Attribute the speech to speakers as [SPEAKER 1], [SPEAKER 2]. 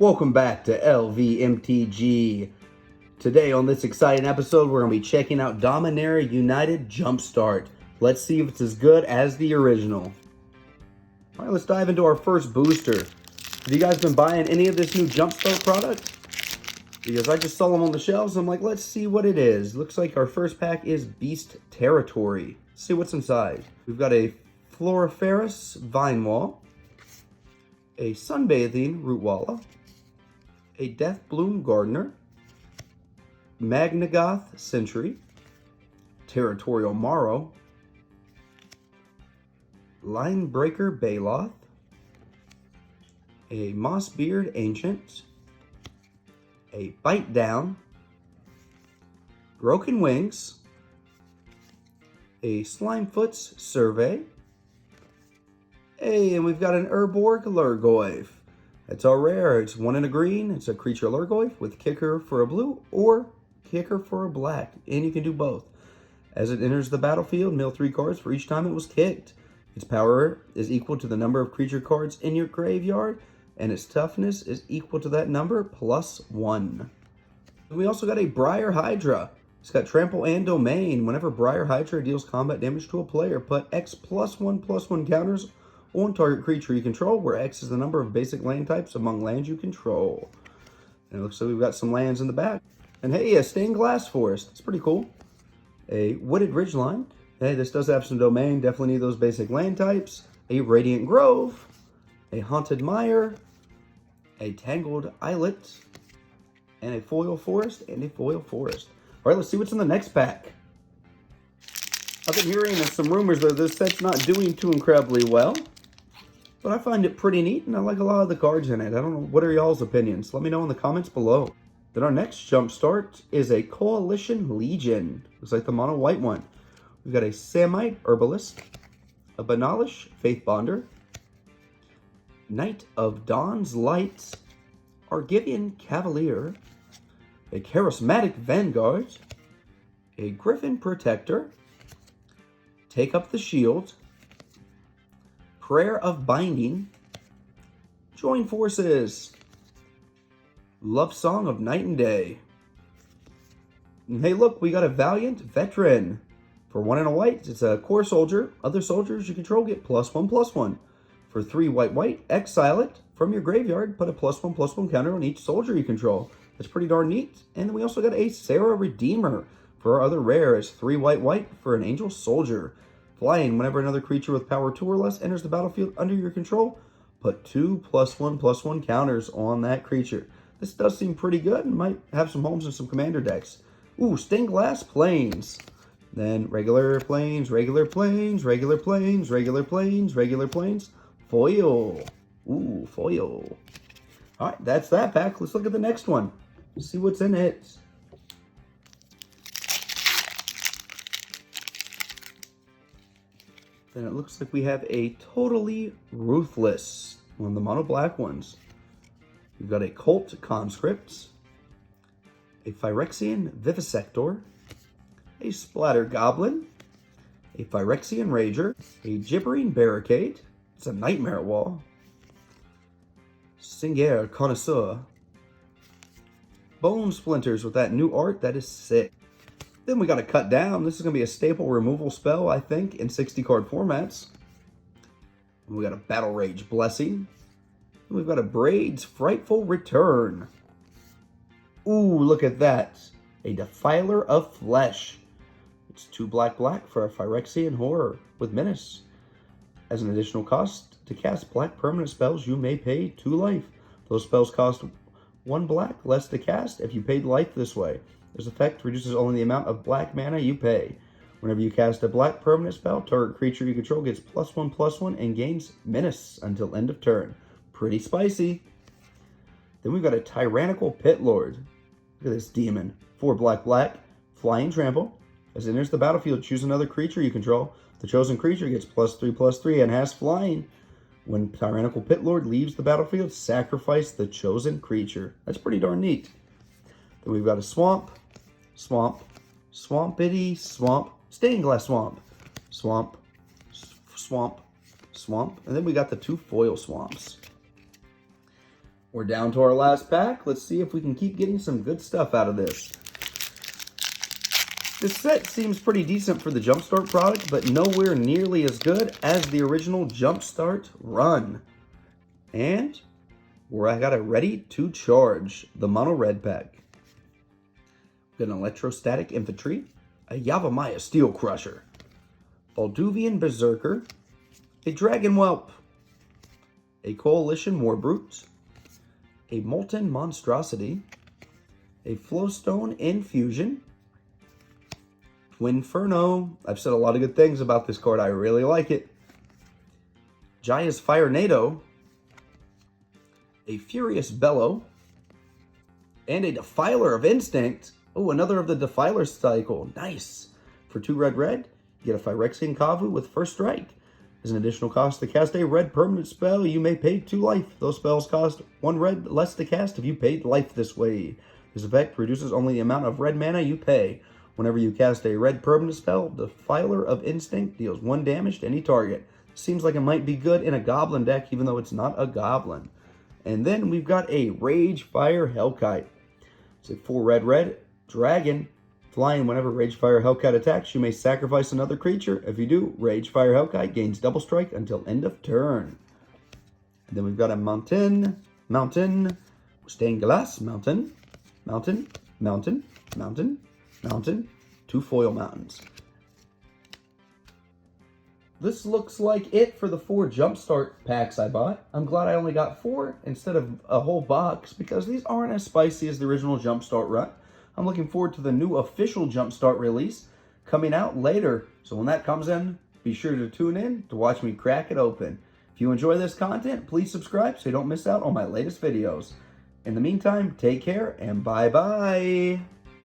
[SPEAKER 1] Welcome back to LVMTG. Today on this exciting episode, we're going to be checking out Dominaria United Jumpstart. Let's see if it's as good as the original. All right, let's dive into our first booster. Have you guys been buying any of this new Jumpstart product? Because I just saw them on the shelves. I'm like, let's see what it is. Looks like our first pack is Beast Territory. Let's see what's inside. We've got a Floriferous Vine Wall, a Sunbathing Rootwalla, a Death Bloom Gardener, Magnagoth Sentry, Territorial Marrow, Linebreaker Baloth, a Mossbeard Ancient, a Bite Down, Broken Wings, a Slimefoot's Survey, and we've got an Urborg Lurgoyf. It's all rare. It's one in a green. It's a creature Lurgoyf with kicker for a blue or kicker for a black, and you can do both. As it enters the battlefield, mill 3 cards for each time it was kicked. Its power is equal to the number of creature cards in your graveyard, and its toughness is equal to that number plus 1. We also got a Briar Hydra. It's got Trample and Domain. Whenever Briar Hydra deals combat damage to a player, put X +1/+1 counters on target creature you control, where X is the number of basic land types among lands you control. And it looks like we've got some lands in the back. And hey, a Stained Glass Forest. It's pretty cool. A Wooded Ridgeline. Hey, this does have some domain. Definitely need those basic land types. A Radiant Grove. A Haunted Mire. A Tangled Islet. And a Foil Forest. And a Foil Forest. All right, let's see what's in the next pack. I've been hearing some rumors that this set's not doing too incredibly well, but I find it pretty neat, and I like a lot of the cards in it. I don't know, what are y'all's opinions? Let me know in the comments below. Then our next Jumpstart is a Coalition Legion. Looks like the mono white one. We've got a Samite Herbalist, a Banalish Faithbonder, Knight of Dawn's Light, Argivian Cavalier, a Charismatic Vanguard, a Griffin Protector, Take Up the Shield, Prayer of Binding, Join Forces, Love Song of Night and Day. And hey, look, we got a Valiant Veteran. For 1 and a white, it's a core soldier. Other soldiers you control get +1/+1. For 3 white, exile it from your graveyard. Put a +1/+1 counter on each soldier you control. That's pretty darn neat. And then we also got a Sarah Redeemer. For our other rare, it's 3 white for an Angel Soldier. Flying, whenever another creature with power 2 or less enters the battlefield under your control, put 2 +1/+1 counters on that creature. This does seem pretty good and might have some homes in some commander decks. Ooh, Stained Glass Plains. Then regular plains, regular plains, regular plains, regular plains, regular plains. Foil. Ooh, foil. All right, that's that pack. Let's look at the next one. See what's in it. Then it looks like we have a Totally Ruthless, one of the mono black ones. We've got a Cult Conscript, a Phyrexian Vivisector, a Splatter Goblin, a Phyrexian Rager, a Gibbering Barricade, it's a Nightmare Wall, Singer Connoisseur, Bone Splinters with that new art, that is sick. Then we got to cut down. This is going to be a staple removal spell, I think, in 60-card formats. And we got a Battle Rage Blessing. And we've got a Braid's Frightful Return. Ooh, look at that. A Defiler of Flesh. It's 2 black for a Phyrexian Horror with Menace. As an additional cost to cast black permanent spells, you may pay 2 life. Those spells cost 1 black less to cast if you paid life this way. This effect reduces only the amount of black mana you pay. Whenever you cast a black permanent spell, target creature you control gets +1/+1 and gains Menace until end of turn. Pretty spicy. Then we've got a Tyrannical Pit Lord. Look at this demon. 4 black, Flying Trample. As it enters the battlefield, choose another creature you control. The chosen creature gets +3/+3 and has flying. When Tyrannical Pit Lord leaves the battlefield, sacrifice the chosen creature. That's pretty darn neat. Then we've got a Swamp, Swampity Swamp, Stained Glass Swamp, Swamp, Swamp, Swamp, and then we got the 2 foil swamps. We're down to our last pack. Let's see if we can keep getting some good stuff out of this. This set seems pretty decent for the Jumpstart product, but nowhere nearly as good as the original Jumpstart run. And I got it ready to charge. The Mono Red pack. An Electrostatic Infantry, a Yavimaya Steel Crusher, Balduvian Berserker, a Dragon Whelp, a Coalition Warbrute, a Molten Monstrosity, a Flowstone Infusion, Twinferno. I've said a lot of good things about this card. I really like it. Jaya's Fire NATO, a Furious Bellow, and a Defiler of Instinct. Oh, another of the Defiler cycle. Nice. For 2 red, you get a Phyrexian Kavu with First Strike. As an additional cost to cast a red permanent spell, you may pay 2 life. Those spells cost 1 red less to cast if you paid life this way. This effect reduces only the amount of red mana you pay. Whenever you cast a red permanent spell, Defiler of Instinct deals 1 damage to any target. Seems like it might be good in a goblin deck, even though it's not a goblin. And then we've got a Rage Fire Hellkite. It's a 4 red dragon. Flying, whenever Ragefire Hellkite attacks, you may sacrifice another creature. If you do, Ragefire Hellkite gains double strike until end of turn. And then we've got a mountain, stained glass, mountain, 2 foil mountains. This looks like it for the 4 Jumpstart packs I bought. I'm glad I only got 4 instead of a whole box because these aren't as spicy as the original Jumpstart run. I'm looking forward to the new official Jumpstart release coming out later. So when that comes in, be sure to tune in to watch me crack it open. If you enjoy this content, please subscribe so you don't miss out on my latest videos. In the meantime, take care and bye-bye.